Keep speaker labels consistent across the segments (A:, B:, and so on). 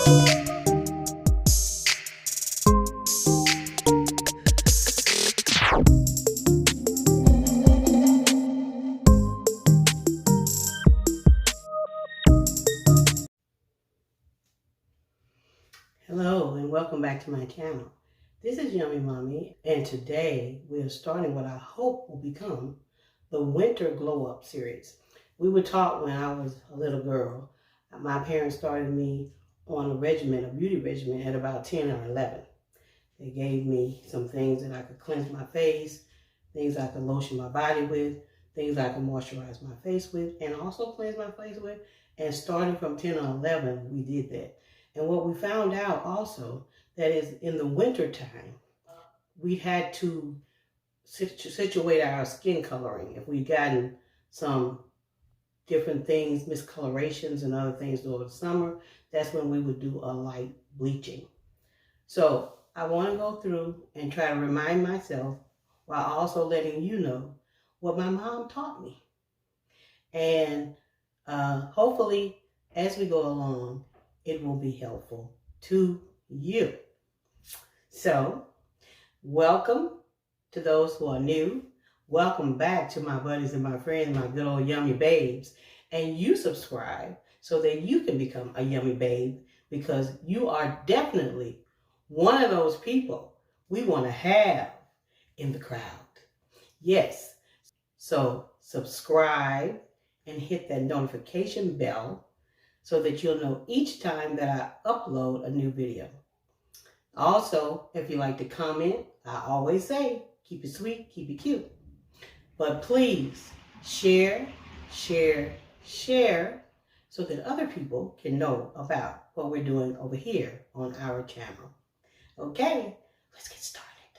A: Hello and welcome back to my channel. This is Yummy Mommy, and today we are starting what I hope will become the Winter Glow Up series. We were taught when I was a little girl. My parents started me on a beauty regimen at about 10 or 11. They gave me some things that I could cleanse my face, things I could lotion my body with, things I could moisturize my face with, and also cleanse my face with. And starting from 10 or 11, we did that. And what we found out also, that is in the winter time, we had to situate our skin coloring. If we'd gotten some different things, miscolorations and other things over the summer, that's when we would do a light bleaching. So I want to go through and try to remind myself while also letting you know what my mom taught me. And hopefully, as we go along, it will be helpful to you. So, welcome to those who are new. Welcome back to my buddies and my friends, my good old yummy babes. And you subscribe so that you can become a yummy babe, because you are definitely one of those people we want to have in the crowd. Yes. So, subscribe and hit that notification bell so that you'll know each time that I upload a new video. Also, if you like to comment, I always say, keep it sweet, keep it cute. But please share, share, share so that other people can know about what we're doing over here on our channel. Okay, let's get started.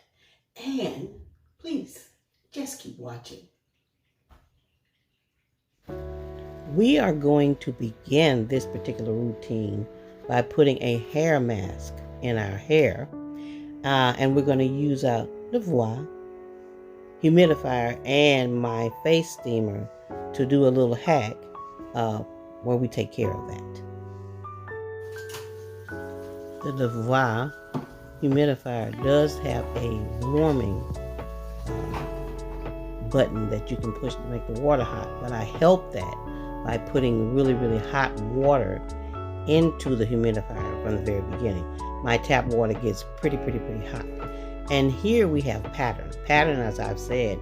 A: And please, just keep watching. We are going to begin this particular routine by putting a hair mask in our hair. And we're going to use a Levois humidifier and my face steamer to do a little hack where we take care of that. The Levois humidifier does have a warming button that you can push to make the water hot, but I help that by putting really, really hot water into the humidifier from the very beginning. My tap water gets pretty hot. And here we have Pattern. Pattern, as I've said,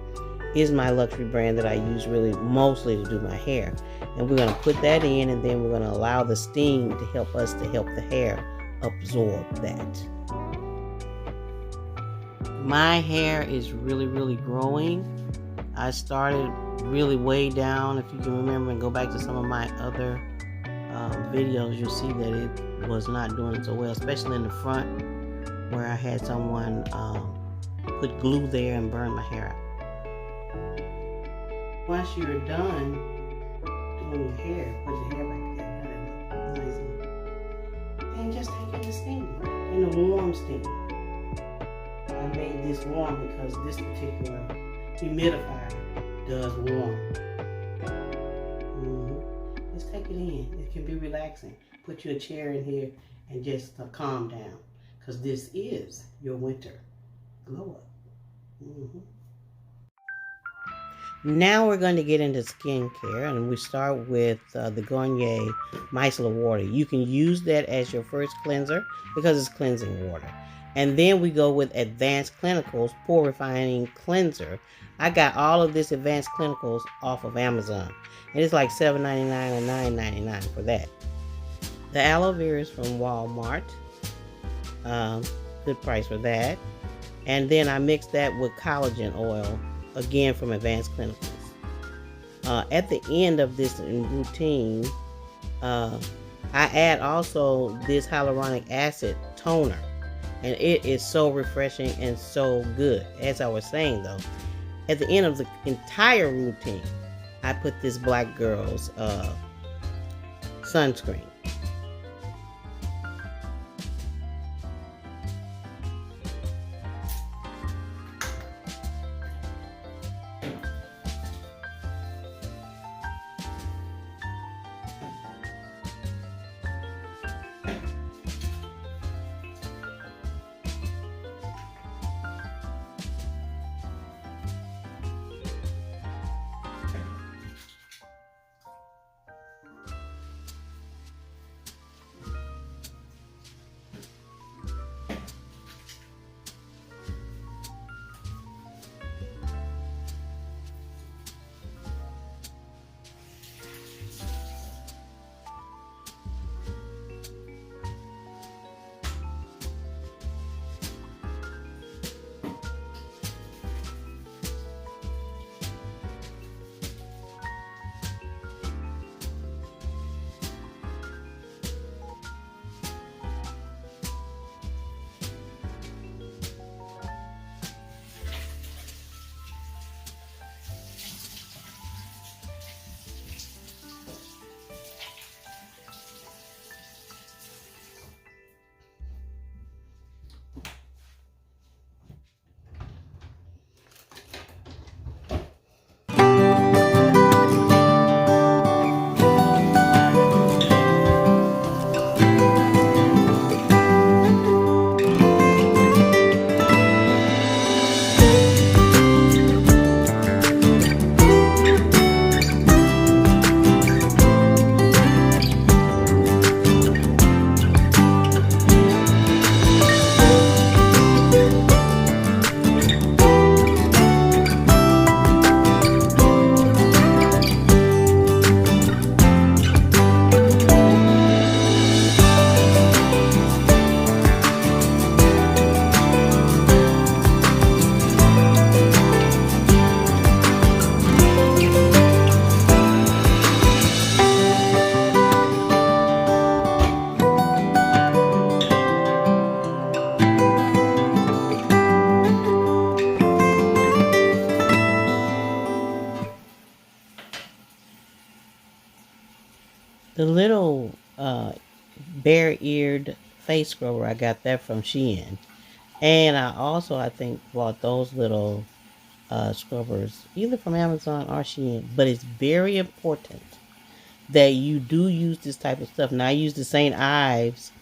A: is my luxury brand that I use really mostly to do my hair. And we're going to put that in, and then we're going to allow the steam to help us to help the hair absorb that. My hair is really growing. I started really way down. If you can remember and go back to some of my other videos, you'll see that it was not doing so well, especially in the front where I had someone put glue there and burn my hair out. Once you're done doing your hair, put your hair back together, nice and just take it in steam, in a warm steam. I made this warm because this particular humidifier does warm. Just take it in. It can be relaxing. Put you a chair in here and just calm down, because this is your winter glow up. Now we're going to get into skincare, and we start with the Garnier Micellar Water. You can use that as your first cleanser because it's cleansing water. And then we go with Advanced Clinicals Pore Refining Cleanser. I got all of this Advanced Clinicals off of Amazon. And it's like $7.99 or $9.99 for that. The aloe vera is from Walmart. Good price for that. And then I mix that with collagen oil, again from Advanced Clinicals. At the end of this routine, I add also this hyaluronic acid toner. And it is so refreshing and so good. As I was saying though, at the end of the entire routine, I put this Black Girl's sunscreen.
B: The little bare-eared face scrubber, I got that from Shein. And I also, I think, bought those little scrubbers either from Amazon or Shein. But it's very important that you do use this type of stuff. Now, I use the St. Ives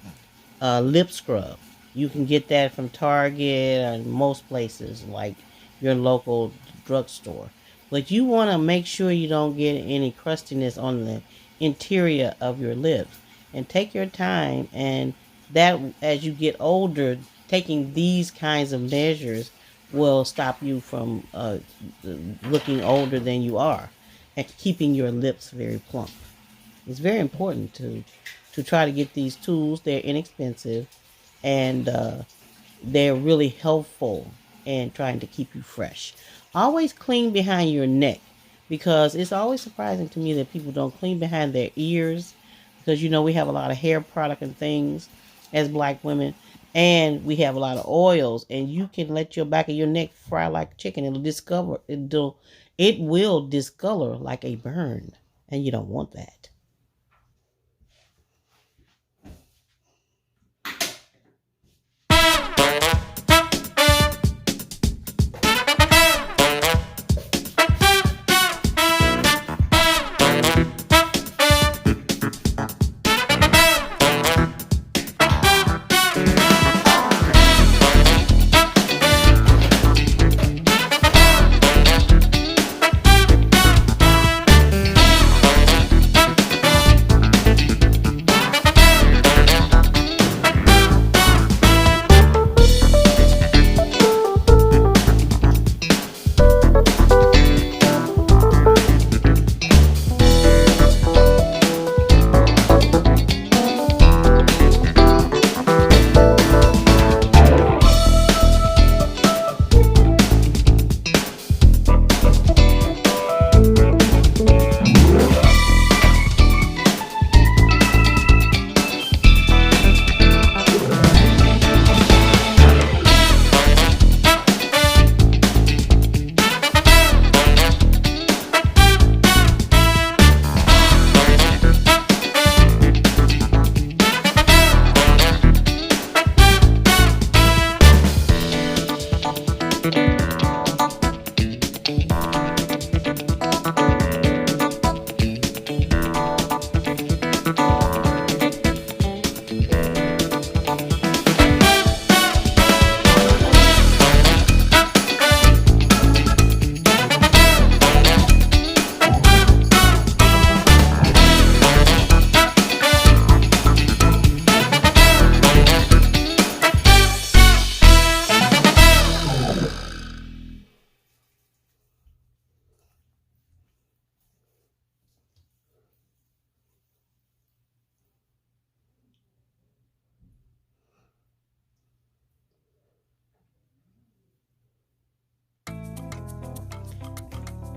B: lip scrub. You can get that from Target and most places like your local drugstore. But you want to make sure you don't get any crustiness on the interior of your lips. And take your time, and that as you get older, taking these kinds of measures will stop you from looking older than you are and keeping your lips very plump. It's very important to try to get these tools. They're inexpensive, and they're really helpful in trying to keep you fresh. Always clean behind your neck, because it's always surprising to me that people don't clean behind their ears, because we have a lot of hair product and things as black women, and we have a lot of oils, and you can let your back of your neck fry like chicken. It will discolor like a burn, and you don't want that.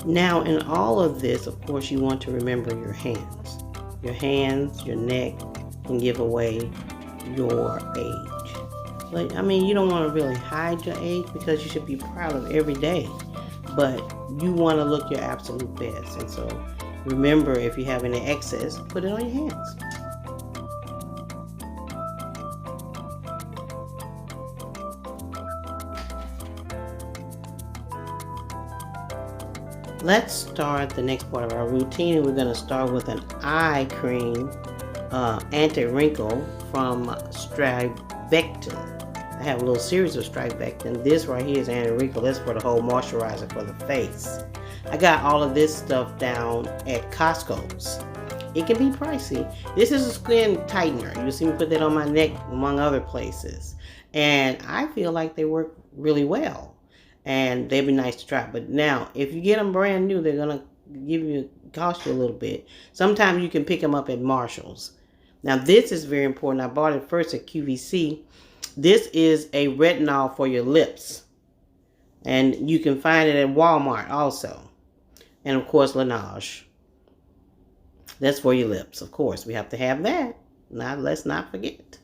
B: Now, in all of this, of course, you want to remember your hands. Your hands, your neck can give away your age. But, you don't want to really hide your age, because you should be proud of every day. But you want to look your absolute best. And so, remember, if you have any excess, put it on your hands. Let's start the next part of our routine. We're going to start with an eye cream anti-wrinkle from Strivectin. I have a little series of Strivectin. This right here is anti-wrinkle. That's for the whole moisturizer for the face. I got all of this stuff down at Costco's. It can be pricey. This is a skin tightener. You'll see me put that on my neck, among other places. And I feel like they work really well. And they'd be nice to try. But now, if you get them brand new, they're going to cost you a little bit. Sometimes you can pick them up at Marshall's. Now, this is very important. I bought it first at QVC. This is a retinol for your lips. And you can find it at Walmart also. And, of course, Laneige. That's for your lips, of course. We have to have that. Now, let's not forget.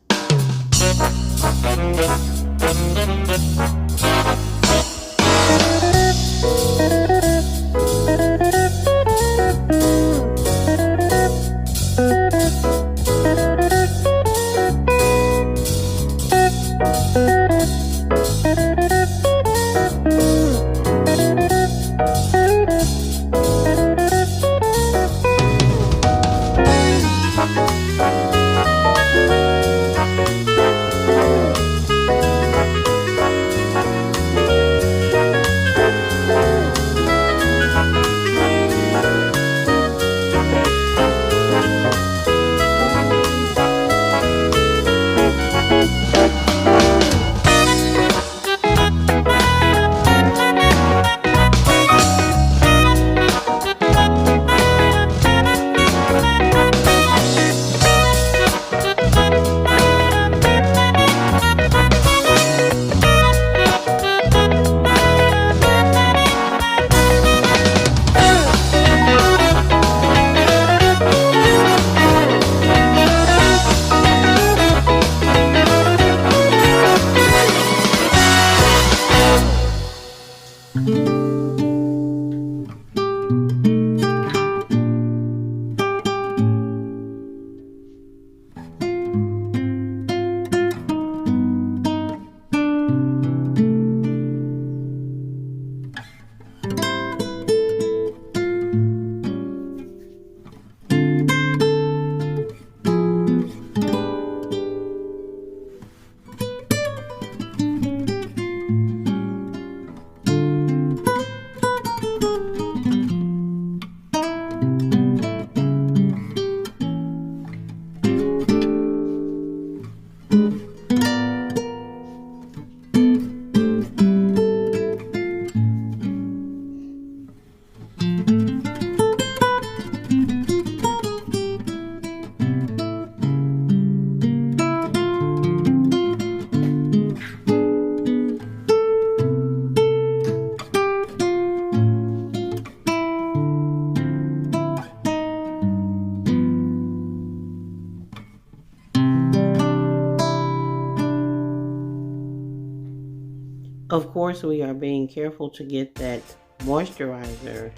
B: Of course, we are being careful to get that moisturizer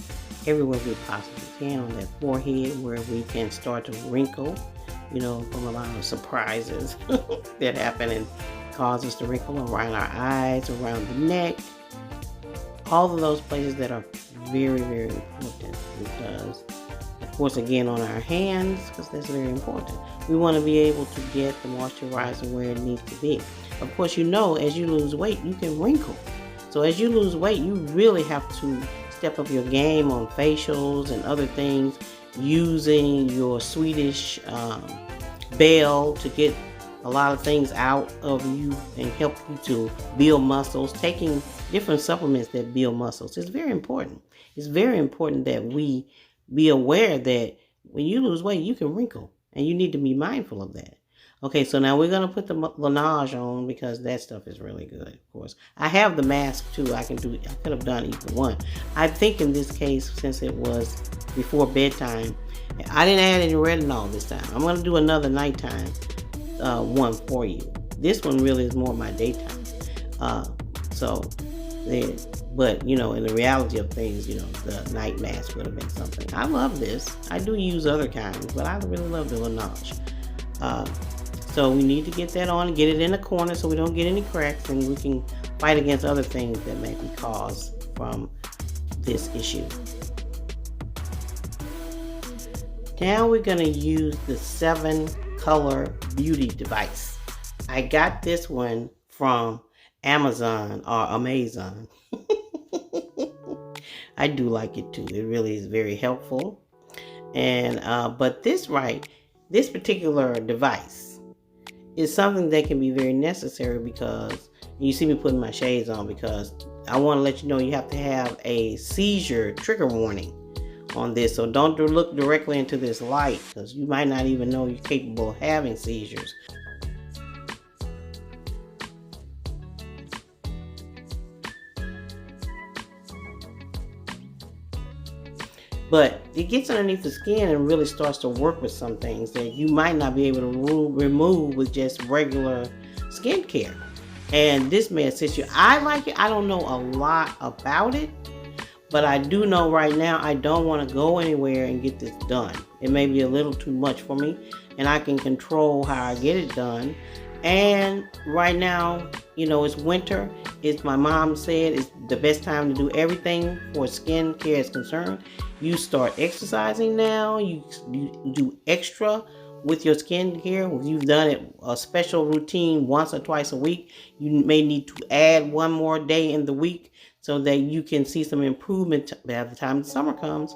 B: everywhere we possibly can, on that forehead where we can start to wrinkle, from a lot of surprises that happen and cause us to wrinkle around our eyes, around the neck, all of those places that are very, very important, because, of course, again, on our hands, because that's very important. We want to be able to get the moisturizer where it needs to be. Of course, as you lose weight, you can wrinkle. So as you lose weight, you really have to step up your game on facials and other things, using your Swedish bell to get a lot of things out of you and help you to build muscles. Taking different supplements that build muscles is very important. It's very important that we be aware that when you lose weight, you can wrinkle, and you need to be mindful of that. Okay, so now we're going to put the Laneige on, because that stuff is really good, of course. I have the mask too. I could have done either one. I think in this case, since it was before bedtime, I didn't add any retinol this time. I'm going to do another nighttime one for you. This one really is more my daytime. But in the reality of things, the night mask would have been something. I love this. I do use other kinds, but I really love the Laneige. So we need to get that on and get it in the corner so we don't get any cracks, and we can fight against other things that may be caused from this issue. Now we're going to use the 7-color beauty device. I got this one from Amazon. I do like it too. It really is very helpful. And but this particular device is something that can be very necessary, because you see me putting my shades on, because I want to let you know you have to have a seizure trigger warning on this. So don't look directly into this light, because you might not even know you're capable of having seizures. But it gets underneath the skin and really starts to work with some things that you might not be able to remove with just regular skincare. And this may assist you. I like it. I don't know a lot about it, but I do know right now I don't want to go anywhere and get this done. It may be a little too much for me, and I can control how I get it done. And right now, it's winter. My mom said it's the best time to do everything for skin care is concerned. You start exercising now. You do extra with your skin care. If you've done it a special routine once or twice a week, you may need to add one more day in the week so that you can see some improvement by the time the summer comes.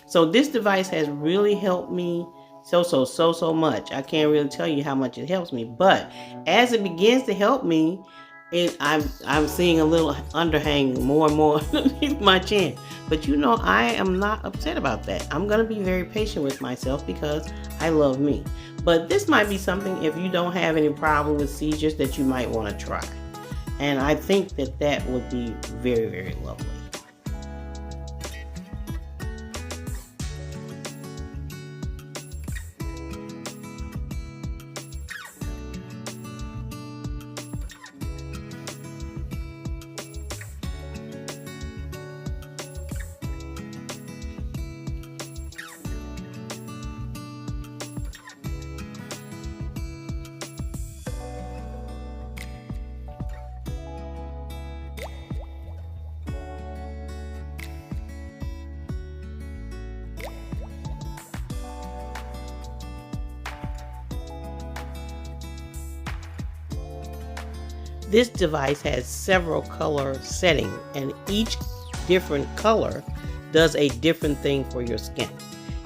B: So this device has really helped me so much. I can't really tell you how much it helps me, but as it begins to help me, I'm seeing a little underhang more and more underneath my chin. But I am not upset about that. I'm going to be very patient with myself, because I love me. But this might be something, if you don't have any problem with seizures, that you might want to try. And I think that would be very, very lovely. This device has several color settings, and each different color does a different thing for your skin.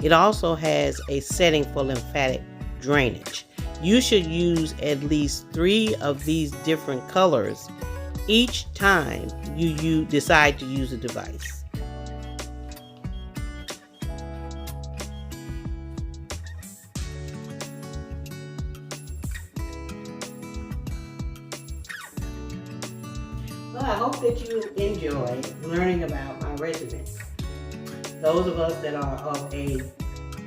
B: It also has a setting for lymphatic drainage. You should use at least 3 of these different colors each time you decide to use a device.
A: Well, I hope that you enjoy learning about my regiment. Those of us that are of a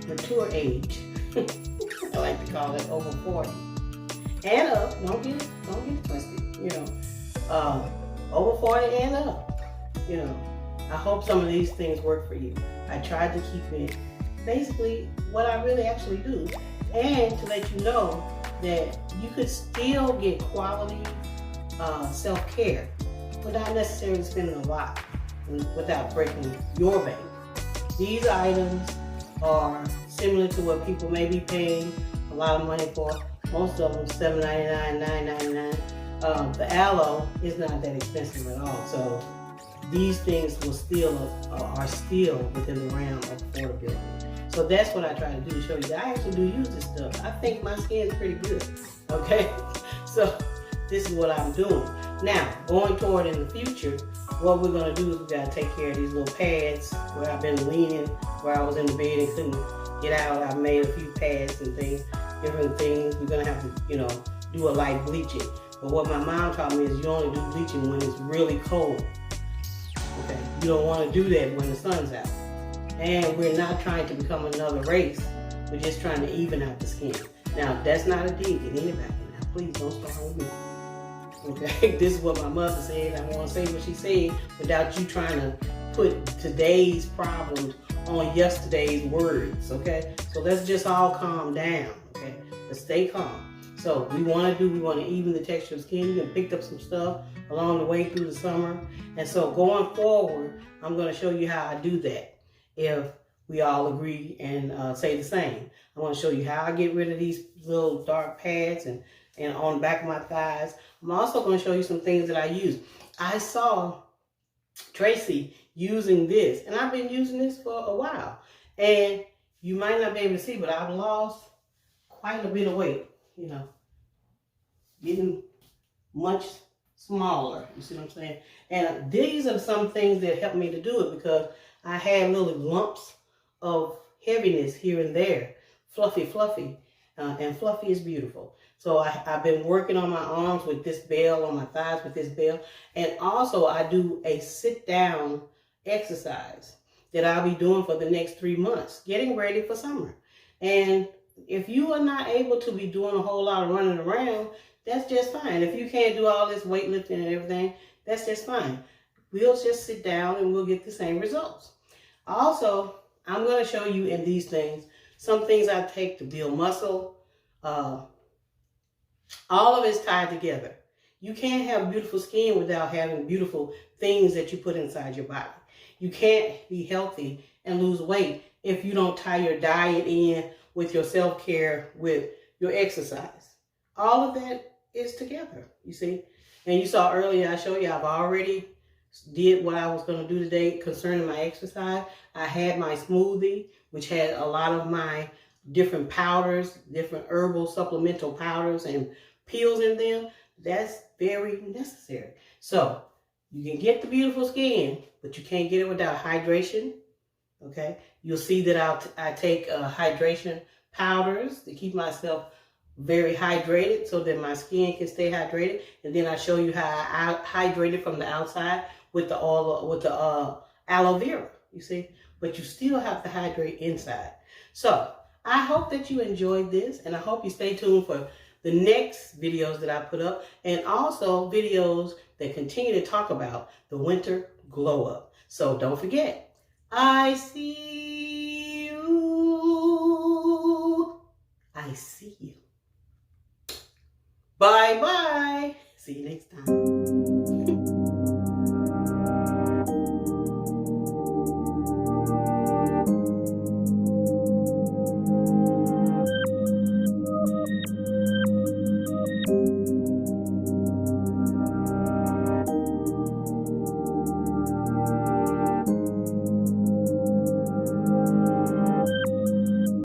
A: mature age, I like to call it over 40, and up, don't get it twisted, over 40 and up. You know, I hope some of these things work for you. I tried to keep it basically what I really actually do, and to let you know that you could still get quality self-care without necessarily spending a lot, without breaking your bank. These items are similar to what people may be paying a lot of money for. Most of them $7.99, $9.99. The aloe is not that expensive at all. So these things will are still within the realm of affordability. So that's what I try to do, to show you that I actually do use this stuff. I think my skin is pretty good. Okay, so this is what I'm doing. Now, going toward in the future, what we're gonna do is we gotta take care of these little pads where I've been leaning, where I was in the bed and couldn't get out. I made a few pads and things, different things. We're gonna have to, do a light bleaching. But what my mom taught me is you only do bleaching when it's really cold. Okay, you don't want to do that when the sun's out. And we're not trying to become another race. We're just trying to even out the skin. Now, that's not a dig at anybody. Now, please don't start with me. Okay, this is what my mother said. I want to say what she said without you trying to put today's problems on yesterday's words. Okay, so let's just all calm down. Okay, let's stay calm. So we want to even the texture of skin. You can pick up some stuff along the way through the summer. And so going forward, I'm going to show you how I do that. If we all agree and say the same. I want to show you how I get rid of these little dark pads and on the back of my thighs. I'm also going to show you some things that I use. I saw Tracy using this, and I've been using this for a while. And you might not be able to see, but I've lost quite a bit of weight, getting much smaller. You see what I'm saying? And these are some things that help me to do it, because I had little lumps of heaviness here and there. Fluffy. And fluffy is beautiful. So I've been working on my arms with this bell, on my thighs with this bell. And also I do a sit down exercise that I'll be doing for the next 3 months, getting ready for summer. And if you are not able to be doing a whole lot of running around, that's just fine. If you can't do all this weightlifting and everything, that's just fine. We'll just sit down and we'll get the same results. Also, I'm going to show you in these things, some things I take to build muscle. All of it's tied together. You can't have beautiful skin without having beautiful things that you put inside your body. You can't be healthy and lose weight if you don't tie your diet in with your self-care, with your exercise. All of that is together, you see. And you saw earlier, I showed you I've already did what I was going to do today concerning my exercise. I had my smoothie, which had a lot of my different powders, different herbal supplemental powders and pills in them. That's very necessary. So you can get the beautiful skin, but you can't get it without hydration. Okay, you'll see that I take hydration powders to keep myself very hydrated so that my skin can stay hydrated. And then I show you how I hydrate it from the outside with the oil, with the aloe vera, you see. But you still have to hydrate inside. So I hope that you enjoyed this, and I hope you stay tuned for the next videos that I put up, and also videos that continue to talk about the winter glow up. So don't forget, I see you. I see you. Bye-bye. See you next time.